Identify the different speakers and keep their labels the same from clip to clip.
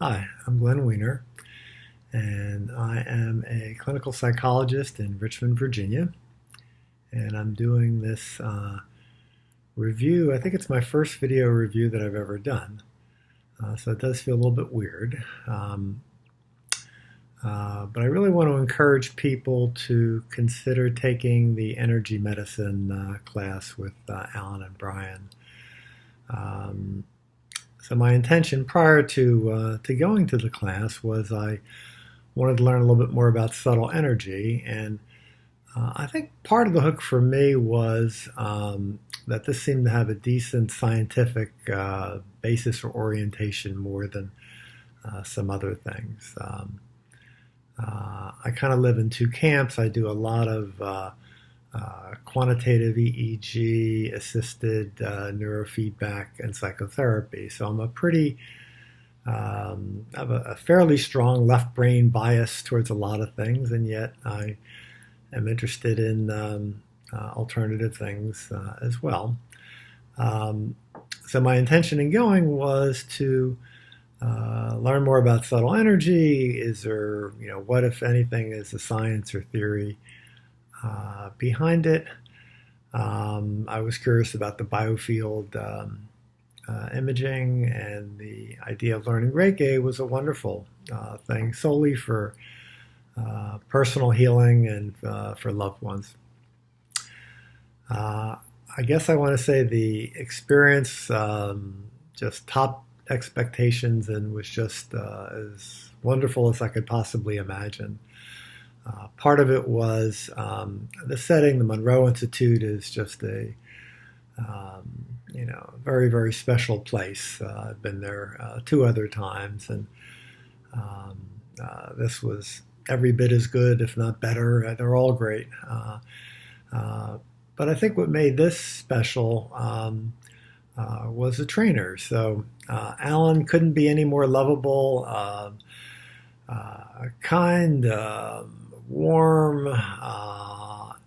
Speaker 1: Hi, I'm Glenn Weiner, and I am a clinical psychologist in Richmond, Virginia. And I'm doing this review. I think it's my first video review that I've ever done. So it does feel a little bit weird. But I really want to encourage people to consider taking the energy medicine class with Allyn and Brian. Um, so my intention prior to going to the class was I wanted to learn a little bit more about subtle energy. And I think part of the hook for me was that this seemed to have a decent scientific basis or orientation more than some other things. I kind of live in two camps. I do a lot of quantitative EEG, assisted neurofeedback, and psychotherapy. So I'm a pretty I have a fairly strong left brain bias towards a lot of things, and yet I am interested in alternative things as well. Um, so my intention in going was to learn more about subtle energy. Is there, what if anything is the science or theory behind it? I was curious about the biofield imaging, and the idea of learning Reiki was a wonderful thing solely for personal healing and for loved ones. I guess I want to say the experience just topped expectations and was just as wonderful as I could possibly imagine. Part of it was the setting. The Monroe Institute is just a very, very special place. I've been there two other times, and this was every bit as good, if not better. They're all great. But I think what made this special was the trainers. So Allyn couldn't be any more lovable, kind, warm,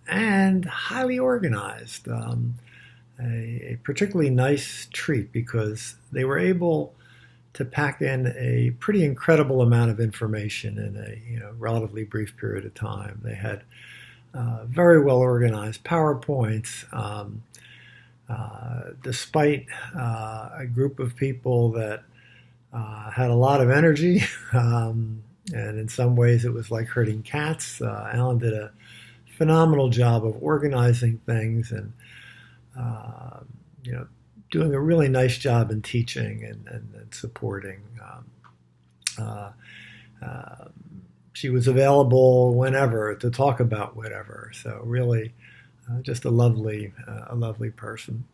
Speaker 1: and highly organized. A particularly nice treat because they were able to pack in a pretty incredible amount of information in a relatively brief period of time. They had very well organized PowerPoints, despite a group of people that had a lot of energy, and in some ways it was like herding cats. Allyn did a phenomenal job of organizing things and doing a really nice job in teaching and supporting. Uh, uh, she was available whenever to talk about whatever. So really, just a lovely person.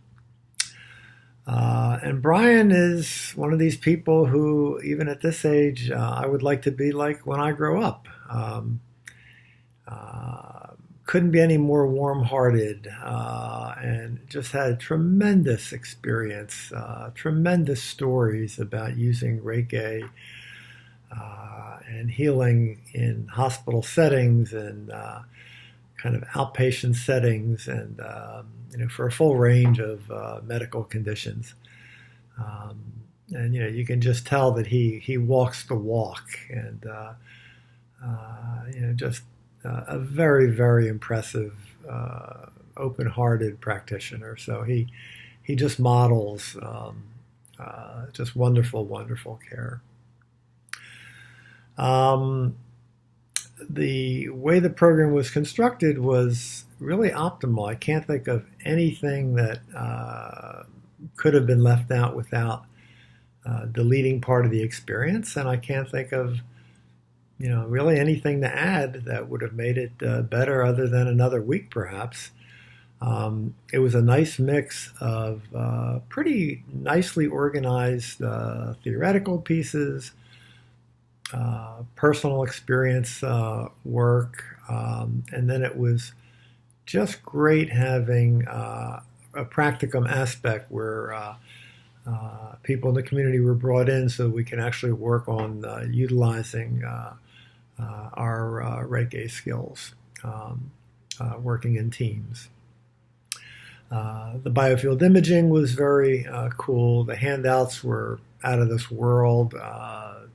Speaker 1: And Brian is one of these people who, even at this age, I would like to be like when I grow up. Couldn't be any more warm-hearted, and just had tremendous experience, tremendous stories about using Reiki and healing in hospital settings and kind of outpatient settings, and for a full range of medical conditions. And you can just tell that he walks the walk, and just a very, very impressive, open-hearted practitioner. So he just models just wonderful, wonderful care. The way the program was constructed was really optimal. I can't think of anything that could have been left out without deleting part of the experience, and I can't think of really anything to add that would have made it better other than another week, perhaps. It was a nice mix of pretty nicely organized theoretical pieces, personal experience work, and then it was just great having a practicum aspect where people in the community were brought in so we can actually work on utilizing our Reiki skills, working in teams. The biofield imaging was very cool. The handouts were out of this world.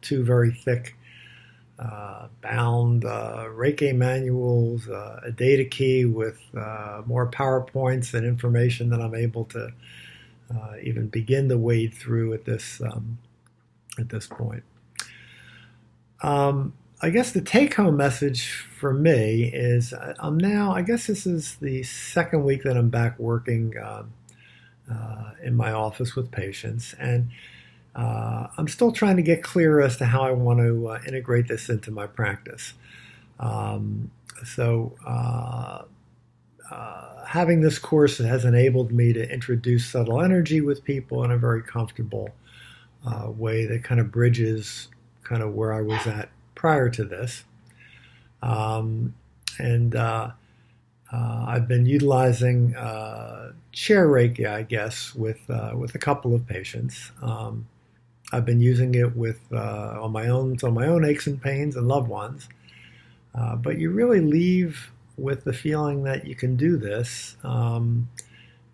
Speaker 1: two very thick bound Reiki manuals, a data key with more PowerPoints and information that I'm able to even begin to wade through at this point. I guess the take-home message for me is I'm now, I guess this is the second week that I'm back working in my office with patients, and I'm still trying to get clear as to how I want to integrate this into my practice. Having this course has enabled me to introduce subtle energy with people in a very comfortable way that kind of bridges kind of where I was at prior to this. I've been utilizing chair Reiki, I guess, with a couple of patients. I've been using it with on my own aches and pains and loved ones. But you really leave with the feeling that you can do this, and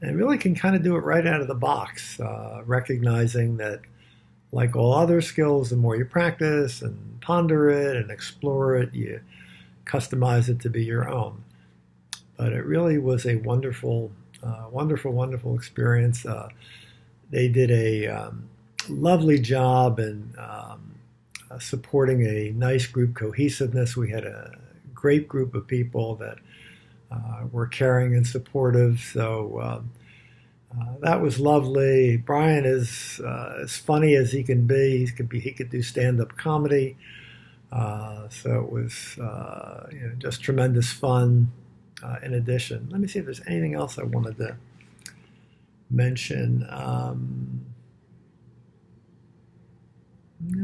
Speaker 1: really can kind of do it right out of the box, recognizing that, like all other skills, the more you practice and ponder it and explore it, you customize it to be your own. But it really was a wonderful, wonderful experience. They did a lovely job in supporting a nice group cohesiveness. We had a great group of people that were caring and supportive. So that was lovely. Brian is as funny as he can be. He could do stand-up comedy. So it was just tremendous fun. In addition, let me see if there's anything else I wanted to mention.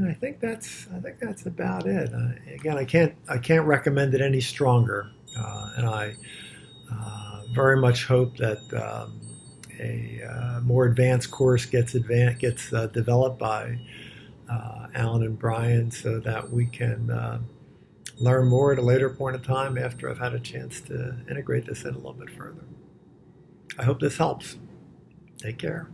Speaker 1: I think that's about it. Again, I can't recommend it any stronger, and I very much hope that a more advanced course gets developed by Allyn and Brian, so that we can learn more at a later point in time after I've had a chance to integrate this in a little bit further. I hope this helps. Take care.